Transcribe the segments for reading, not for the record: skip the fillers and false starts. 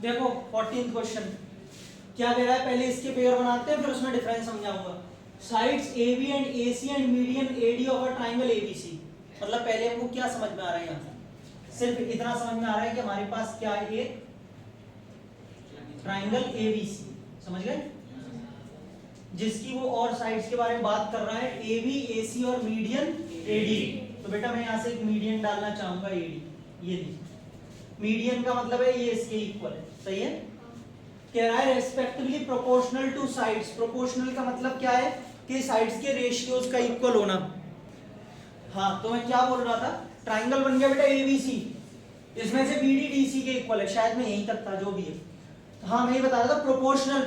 देखो 14th question क्या कह रहा है, पहले इसके पेयर बनाते हैं फिर उसमें डिफरेंस समझाऊंगा। Sides AB and AC and median AD of a triangle ABC। मतलब पहले हमको क्या समझ में आ रहा है, यहाँ सिर्फ इतना समझ में आ रहा है कि हमारे पास क्या है, एक ट्रायंगल ABC, समझ गए, जिसकी वो और साइड्स के बारे में बात कर रहा है, AB AC और मीडियन AD। तो बेटा मैं यहाँ से एक मीडियन डालना चाहूंगा AD, ये मीडियन का मतलब है ये इसके इक्वल है, सही है। कह रहा है respectively proportional two sides. Proportional का मतलब क्या है कि साइड्स के रेशियोज का इक्वल होना। हाँ तो मैं क्या बोल रहा था, ट्राइंगल बन गया बेटा ABC, इसमें से BD DC के इक्वल है, शायद मैं यहीं तक था, जो भी है। हाँ मैं ये बता रहा था प्रोपोर्शनल।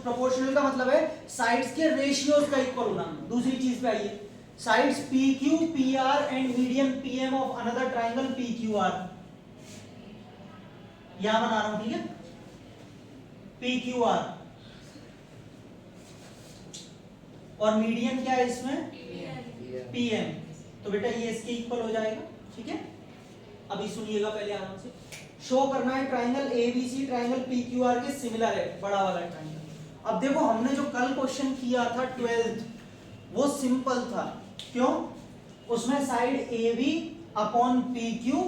प्रोपोर्शनल का मतलब है साइड्स के रेशियोज का इक्वल होना। दूसरी चीज पे आइए, sides PQ PR and median PM of another triangle PQR, यहां बना रहा हूं, ठीक है, PQR, और मीडियन क्या है इसमें, PM। तो बेटा ये इसके इक्वल हो जाएगा, ठीक है। अभी सुनिएगा पहले आराम से। शो करना है ट्राइंगल ABC ट्राइंगल PQR के सिमिलर है, बड़ा वाला ट्राइंगल। अब देखो हमने जो कल क्वेश्चन किया था 12th, वो सिंपल था, क्यों, उसमें side AB upon PQ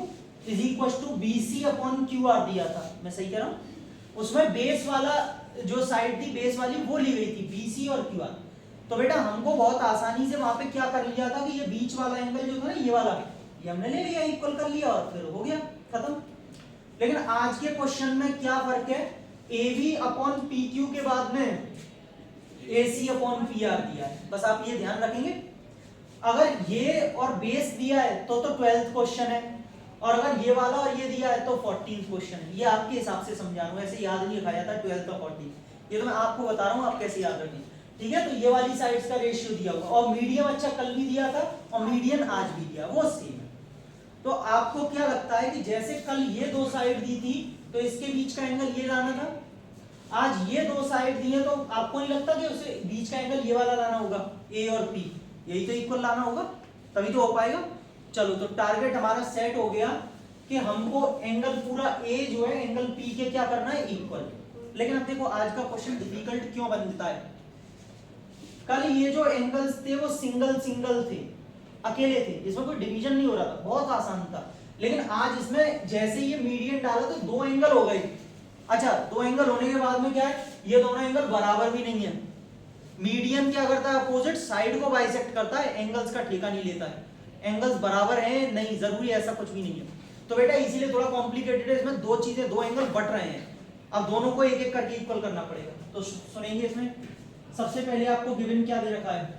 is equal to BC upon QR दिया था, मैं सही कह रहा हूं। उसमें बेस वाला जो साइड थी, बेस वाली वो ली गई थी, BC और QR। तो बेटा हमको बहुत आसानी से वहां पे क्या कर लिया था कि ये बीच वाला एंगल जो था ना, ये वाला, ये हमने ले लिया, इक्वल कर लिया और फिर हो गया खत्म। लेकिन आज के क्वेश्चन में क्या फर्क है, AB अपॉन PQ के बाद में AC अपॉन PR दिया है, बस आप ये ध्यान रखेंगे। अगर ये और बेस दिया है तो 12th क्वेश्चन है, और अगर ये वाला और ये दिया है तो 14th क्वेश्चन है। ये आपके हिसाब से समझा रहा हूं, ऐसे याद नहीं रखा जाता 12th और 14th, ये तो मैं आपको बता रहा हूं आप कैसे याद रखें, ठीक है। तो ये वाली साइड्स का रेशियो दिया हुआ, और मीडियम अच्छा कल भी दिया था और मीडियन आज भी दिया, वो सेम है। तो आपको क्या लगता है कि जैसे कल ये दो साइड दी थी तो इसके बीच का एंगल ये लाना था, आज ये दो साइड दी है तो आपको नहीं लगता कि उसे बीच का एंगल ये वाला लाना होगा, A और P, यही तो इक्वल लाना होगा, तभी तो हो पाएगा। चलो तो टारगेट हमारा सेट हो गया कि हमको एंगल पूरा A जो है एंगल P के क्या करना है, इक्वल। लेकिन अब देखो आज का क्वेश्चन डिफिकल्ट क्यों बनता है, कल ये जो एंगल्स थे वो सिंगल सिंगल थे, अकेले थे, इसमें कोई डिवीजन नहीं हो रहा था, बहुत आसान था। लेकिन आज इसमें जैसे ये मीडियन डाला तो दो एंगल हो गए। अच्छा, दो एंगल होने के बाद में क्या है, ये दोनों एंगल बराबर भी नहीं है। मीडियन क्या करता है, अपोजिट साइड को बाइसेक्ट करता है, एंगल्स का ठेका नहीं लेता है। एंगल्स बराबर हैं नहीं, जरूरी ऐसा कुछ भी नहीं है। तो बेटा इसीलिए थोड़ा कॉम्प्लिकेटेड है, इसमें दो चीजें, दो एंगल बट रहे हैं, अब दोनों को एक एक करके इक्वल करना पड़ेगा। तो सुनेंगे इसमें सबसे पहले आपको गिवन क्या दे रखा है,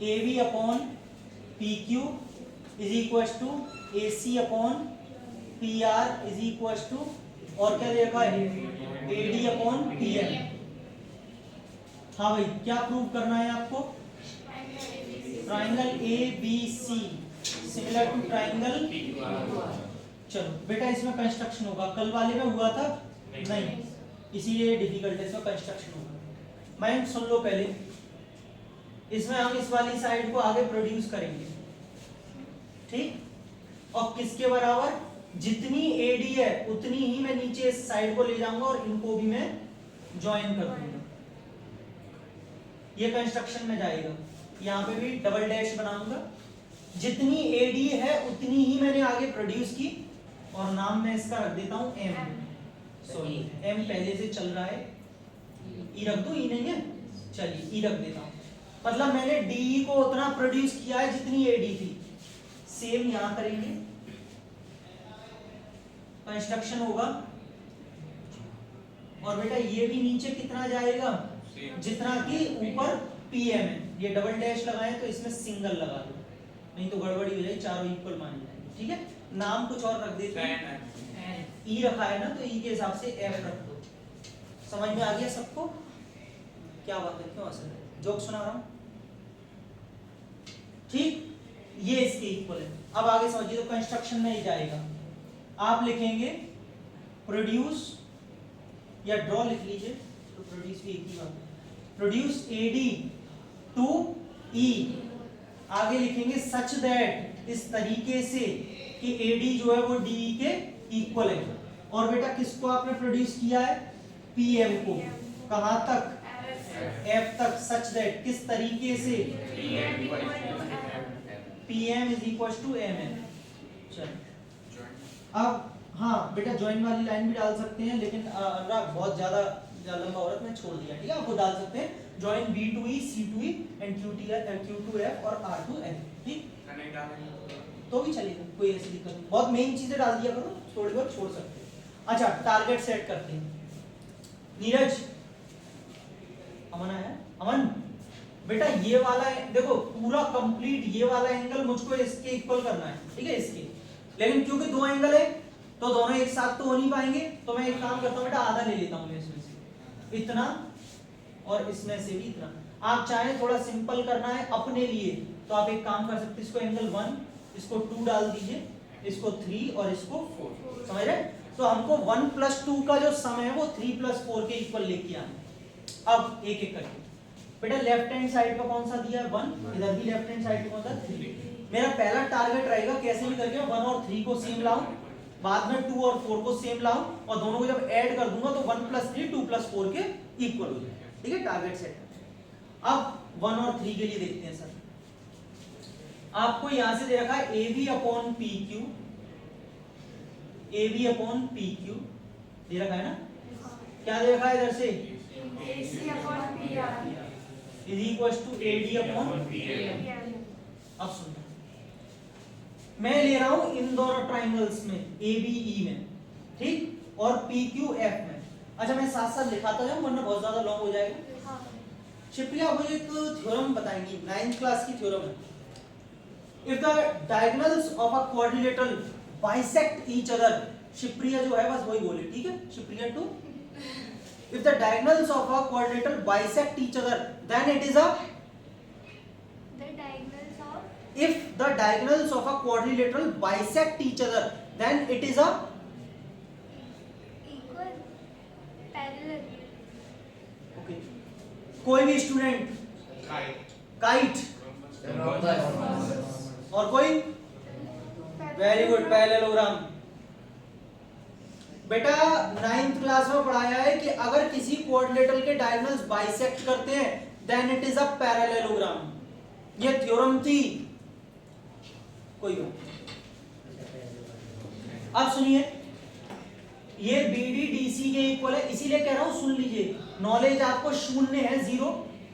AB upon PQ is equal to AC upon PR is equal to, और क्या दे रखा है, AD अपॉन PM। हाँ भाई क्या प्रूव करना है आपको, triangle ABC similar to triangle. चलो बेटा इसमें कंस्ट्रक्शन होगा, कल वाले में हुआ था नहीं, इसीलिए डिफिकल्ट है, इसमें कंस्ट्रक्शन होगा। मैं सुन लो पहले, इसमें हम इस वाली साइड को आगे प्रोड्यूस करेंगे, ठीक, और किसके बराबर, जितनी AD है उतनी ही मैं नीचे इस साइड को ले जाऊंगा और इनको भी मैं ज्वाइन कर दूंगा। ये कंस्ट्रक्शन में जाएगा, यहाँ पे भी डबल डैश बनाऊंगा, जितनी AD है उतनी ही मैंने आगे प्रोड्यूस की, और नाम मैं इसका रख देता हूं M, सॉरी M पहले से चल रहा है, E रख दो, E नहीं है, चलिए E रख देता हूं। मतलब मैंने DE को उतना प्रोड्यूस किया है जितनी AD थी। सेम यहां करेंगे, कंस्ट्रक्शन होगा, और बेटा ये भी नीचे कितना जाएगा, जितना कि ऊपर PM है। ये डबल डैश लगाए तो इसमें सिंगल लगा दो, नहीं तो गड़बड़ी हो जाएगी, चारों इक्वल माने जाएंगे, ठीक है। नाम कुछ और रख देते हैं, E रखा है ना तो E के हिसाब से F रख दो। समझ में आ गया सबको, क्या बात है, क्यों असर है, जोक सुना रहा हूं, ठीक, ये इसके इक्वल है। अब आगे समझिए, तो कंस्ट्रक्शन में ही जाएगा, आप लिखेंगे प्रोड्यूस, या ड्रॉ लिख लीजिए, तो प्रोड्यूस भी एक ही बात है, प्रोड्यूस AD टू E, आगे लिखेंगे सच दैट, इस तरीके से कि AD जो है वो DE के इक्वल है। और बेटा किसको आपने प्रोड्यूस किया है, पीएम को, कहां तक, एफ तक, सच दैट किस तरीके से, PM is equal to M N. चलो अब हाँ बेटा ज्वाइन वाली लाइन भी डाल सकते हैं, लेकिन अनुराग बहुत ज्यादा लंबा हो रहा है, मैं छोड़ दिया, ठीक है। आपको डाल सकते हैं join B2E C2E and Q2F और R2F, ठीक, तो भी चलेगा, कोई ऐसी दिक्कत नहीं। बहुत मेन चीजें डाल दिया करो, थोड़ी बहुत छोड़ सकते हैं। अच्छा टारगेट सेट करते हैं। नीरज, अमन है, अमन बेटा ये वाला है, देखो पूरा कंप्लीट ये वाला एंगल मुझको इसके इक्वल करना है, ठीक है, इसके, लेकिन क्योंकि दो एंगल है तो दोनों एक साथ तो हो नहीं पाएंगे, तो मैं एक काम करता हूँ बेटा, आधा ले लेता हूँ इसमें से इतना और इसमें से भी इतना। आप चाहें थोड़ा सिंपल करना है अपने लिए तो आप एक काम कर सकते हैं, इसको एंगल 1, इसको 2 डाल दीजिए, इसको 3 और इसको 4, समझ रहे? तो हमको 1 + 2 का जो सम है वो 3 + 4 के इक्वल लेके आना। अब एक एक करके बेटा लेफ्ट हैंड साइड पे कौन सा दिया है 1, इधर भी लेफ्ट हैंड साइड पे कौन सा 3। मेरा पहला टारगेट रहेगा कैसे भी करके 1 और 3 को सेम लाऊं, बाद में 2 और 4 को सेम लाऊं, और दोनों को जब ऐड कर दूंगा तो 1 + 3 2 + 4 के इक्वल हो जाएगा, ठीक है, टारगेट सेट। अब 1 और 3 के लिए देखते हैं सर। आपको यहां से दे रखा है AB/PQ, AB/PQ दे रखा है ना, क्या दे रखा है इधर से AC/PR is equal to AD/PM। अब सुनो, मैं ले रहा हूं इन दोनों ट्राइंगल्स में ABE में, ठीक, और PQF में। अच्छा मैं साथ साथ लिखाता जाऊं वरना बहुत ज्यादा लॉन्ग हो जाएगा। शिप्रिया मुझे एक थ्योरम बताएंगी, 9th क्लास की थ्योरम है। If the diagonals of a quadrilateral bisect each other, Shipriya जो है बस वही बोले, ठीक है, Shipriya 2। If the diagonals of a quadrilateral bisect each other, then it is a. If the diagonals of a quadrilateral bisect each other, then it is a equal, parallel. Okay. कोई भी student kite और कोई very good parallelogram. बेटा 9th class में पढ़ाया है कि अगर किसी क्वाड्रिलेटरल के डायगोनल्स बाइसेक्ट करते हैं then it is a parallelogram, ये थ्योरम थी, कोई बात। अब सुनिए, ये BD/DC के इक्वल है, इसीलिए कह रहा हूं सुन लीजिए, नॉलेज आपको 0 है, 0,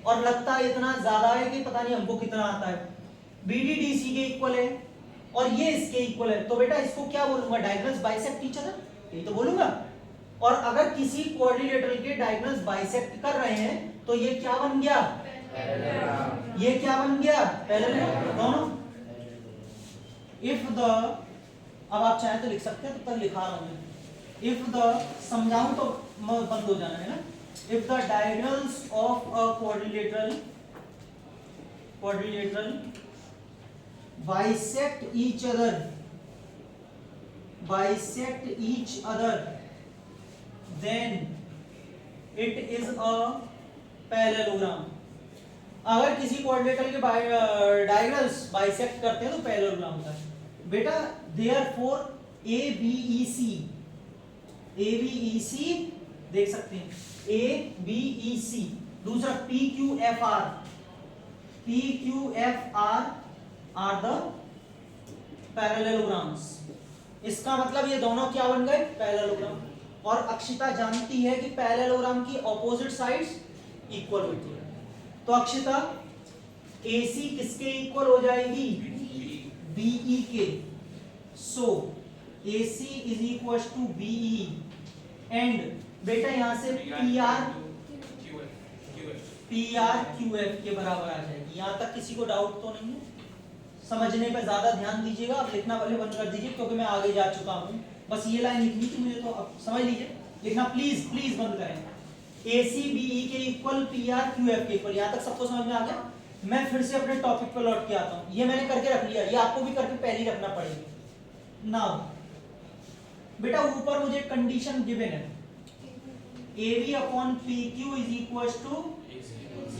और लगता है इतना ज्यादा है कि पता नहीं हमको कितना आता है। BD/DC के इक्वल है और ये इसके इक्वल है, तो बेटा इसको क्या बोलूंगा, डायगोनल्स बाइसेक्ट ईच अदर, यही तो बोलूंगा। और अगर किसी क्वाड्रिलेटरल के डायगोनल्स बाइसेक्ट कर रहे हैं तो ये क्या बन गया, ये क्या बन गया, पैरेलल दोनों। इफ द, अब आप चाहे तो लिख सकते हैं, तब तक लिखा रहा हूं मैं। इफ द, समझाऊं तो बंद हो जाना है ना। If the diagonals of a quadrilateral bisect each other, then it is a parallelogram। अगर किसी क्वाड्रिलेटरल के डायगोनल्स बाइसेक्ट करते हैं तो पैरेललोग्राम होता है। बेटा therefore ABEC देख सकते हैं, ABEC, दूसरा PQFR are the parallelograms। इसका मतलब ये दोनों क्या बन गए, पैरेललोग्राम। और अक्षिता जानती है कि पैरेललोग्राम की ऑपोजिट साइड्स इक्वल होती है, तो अक्षिता AC किसके इक्वल हो जाएगी, BE के। So AC is equal to BE and बेटा यहां से PR QF के बराबर आ जाएगी। यहां तक किसी को डाउट तो नहीं है? समझने पे ज्यादा ध्यान दीजिएगा, आप लिखना पहले बंद कर दीजिए क्योंकि मैं आगे जा चुका हूं। बस ये लाइन लिखनी थी मुझे, तो अब समझ लीजिए, लिखना प्लीज प्लीज बंद करें। AC BE के इक्वल PR QF के इक्वल, यहां तक सबको समझ में आ गया? मैं फिर से अपने टॉपिक पे लौट के आता हूं, ये मैंने करके रख लिया, ये आपको भी करके पहले ही रखना पड़ेगा। नाउ बेटा ऊपर मुझे कंडीशन गिवन है, AB/PQ is equal to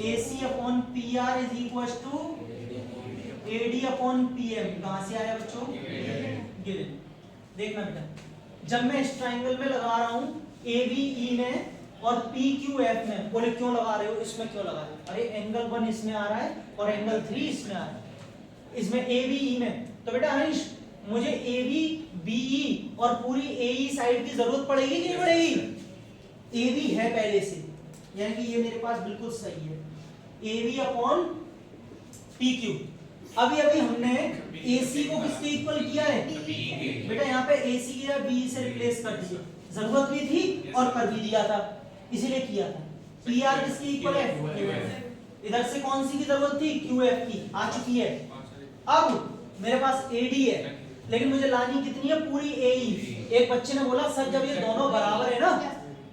AC/PR is equal to AD/PM। कहां से आया बच्चों, गिवन। देखना बेटा, जब मैं इस ट्राइंगल में लगा रहा हूं ABE में और PQF में, बोले क्यों लगा रहे हो, इसमें क्यों लगा रहे हो? अरे एंगल 1 इसमें आ रहा है और एंगल 3 इसमें आ रहा है, इसमें ABE में। तो बेटा हरीश मुझे AB BE और पूरी AE साइड की जरूरत पड़ेगी कि नहीं पड़ेगी? AB है पहले से, यानी कि ये मेरे पास बिल्कुल सही है, AB अपॉन PQ। अभी अभी हमने AC को किसके इक्वल किया है? बेटा यहाँ पे AC की जगह BE से रिप्लेस कर दिया, जरूरत भी थी और कर भी दिया था, इसीलिए किया था। PR किसकी इक्वल है? इधर से कौन सी की जरूरत थी? QF की, आ चुकी है। अब मेरे पास AD है, लेकिन मुझे लानी कितनी है? पूरी AE। एक बच्चे ने बोला सर जब ये दोनों बराबर है ना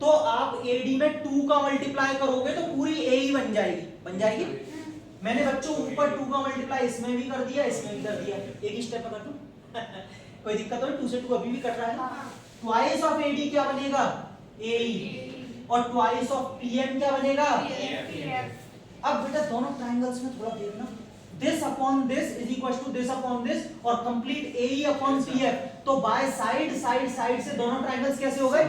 तो आप AD में 2 का मल्टीप्लाई करोगे तो पूरी AE बन जाएगी, बन जाएगी। मैंने बच्चों ऊपर 2 का मल्टीप्लाई इसमें भी कर दिया, इसमें भी कर दिया, एक ही स्टेप में कर दूं कोई दिक्कत तो नहीं? 2 से 2 अभी भी कट रहा है। ट्वाइस ऑफ AD क्या बनेगा? AE। और ट्वाइस ऑफ PM क्या बनेगा? अब बेटा दोनों ट्रायंगल्स में थोड़ा देखना, this upon this is equal to this upon this और complete AE upon PF, तो बाय साइड से दोनों ट्रायंगल्स कैसे हो गए?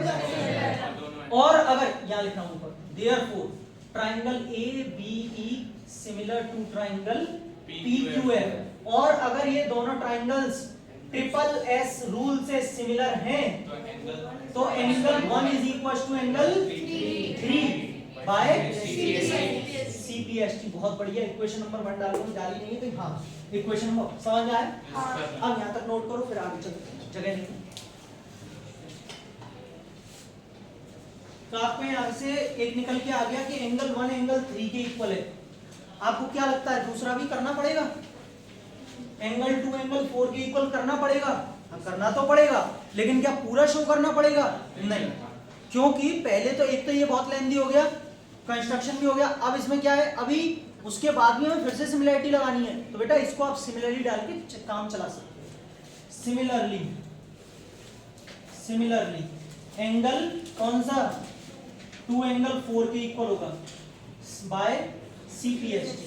और अगर यहाँ लिखना ऊपर, therefore triangle ABE similar to triangle PQF, और अगर ये दोनों ट्रायंगल्स ट्रिपल S रूल से सिमिलर हैं तो angle 1 is equal to angle 3 by CPST। बहुत बढ़िया, इक्वेशन नंबर 1 डालो, डाली नहीं है तो हाँ इक्वेशन नंबर समझ आया? अब यहाँ तक नोट करो, फिर आगे चलो, जगह नहीं। तो आपको यहाँ से एक निकल के आ गया कि एंगल 1 एंगल 3 के इक्वल है। आपको क्या लगता है दूसरा भी करना पड़ेगा? एंगल 2 एंगल 4 के इक्वल करना पड़ेगा? हाँ करना तो पड़ेगा, लेकिन क्या पूरा शो करना पड़ेगा? नहीं, क्योंकि पहले तो एक तो ये बहुत लेंथी हो गया, कंस्ट्रक्शन भी हो गया, अब इसमें क्या है, अभी उसके बाद भी हमें फिर से सिमिलरिटी लगानी है, तो बेटा इसको आप सिमिलरिटी डाल के काम चला सकते हैं। सिमिलरली एंगल कौन सा? 2 एंगल 4 के इक्वल होगा बाय CPST,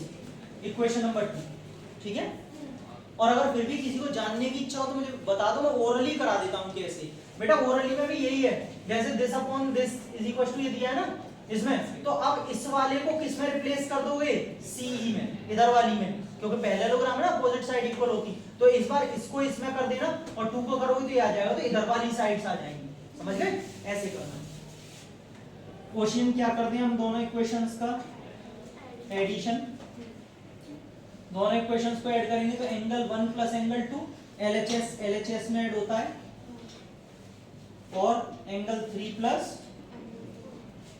इक्वेशन नंबर 2, ठीक है। और अगर फिर भी किसी को जानने की इच्छा हो तो मुझे बता दो, मैं ओरली करा देता हूं कैसे। बेटा ओरली में भी यही है, जैसे this upon this is equal to ये दिया है ना इसमें, तो अब इस वाले को किस में रिप्लेस कर दोगे? CE में, इधर वाली में, क्योंकि पहले लोग्राम है ना अपोजिट साइड इक्वल होती, तो इस बार इसको इसमें कर देना और 2 को करोगे तो ये आ जाएगा, तो इधर वाली साइड्स आ जाएंगी, समझ गए? ऐसे करना। क्वेश्चन क्या करते हैं हम दोनों इक्वेशंस का एडिशन, दोनों इक्वेशंस को ऐड करेंगे तो एंगल 1 प्लस एंगल 2 LHS में ऐड होता है, और एंगल 3 प्लस,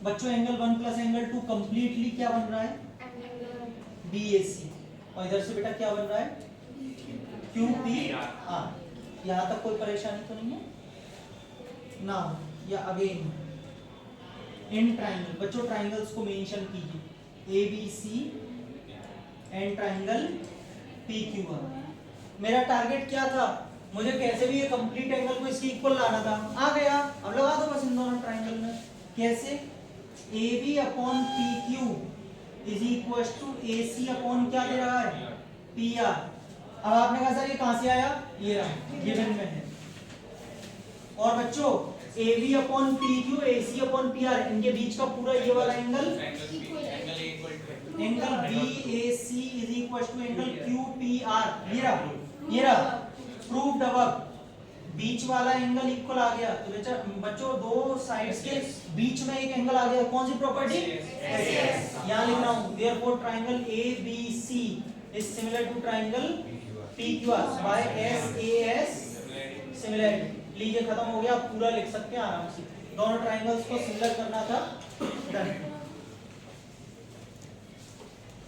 बच्चों एंगल 1 प्लस एंगल 2 कंप्लीटली क्या बन रहा है? BAC, और इधर से बेटा क्या बन रहा है? QPR। यहाँ तक कोई परेशानी तो नहीं है ना? या अगेन इन ट्राइंगल, बच्चों ट्राइंगल्स को मेंशन कीजिए, ABC एंड ट्राइंगल PQR। मेरा टारगेट क्या था? मुझे कैसे भी ये कंप्लीट एंगल को इसके इक्वल लाना था, आ गया। अब लगा दो बस इन दोनों ट्राइंगल में, कैसे? AB upon PQ is equal to AC upon क्या दे रहा है? PR। अब आपने कहा सर ये कहां से आया? ये रहा, गिवन में है। और बच्चों AB upon PQ AC upon PR, इनके बीच का पूरा ये वाला angle angle BAC is equal to angle QPR, ये रहा प्रूव्ड अब। बीच वाला एंगल इक्वल आ गया, तो बच्चों दो साइड्स के बीच में एक एंगल आ गया, कौन सी प्रॉपर्टी? यहाँ लिख रहा हूँ, therefore triangle ABC is similar to triangle PQR by SAS similarity. लीजिए खत्म हो गया, आप पूरा लिख सकते हैं आराम से, दोनों ट्रायंगल्स को सिमिलर करना था, डन।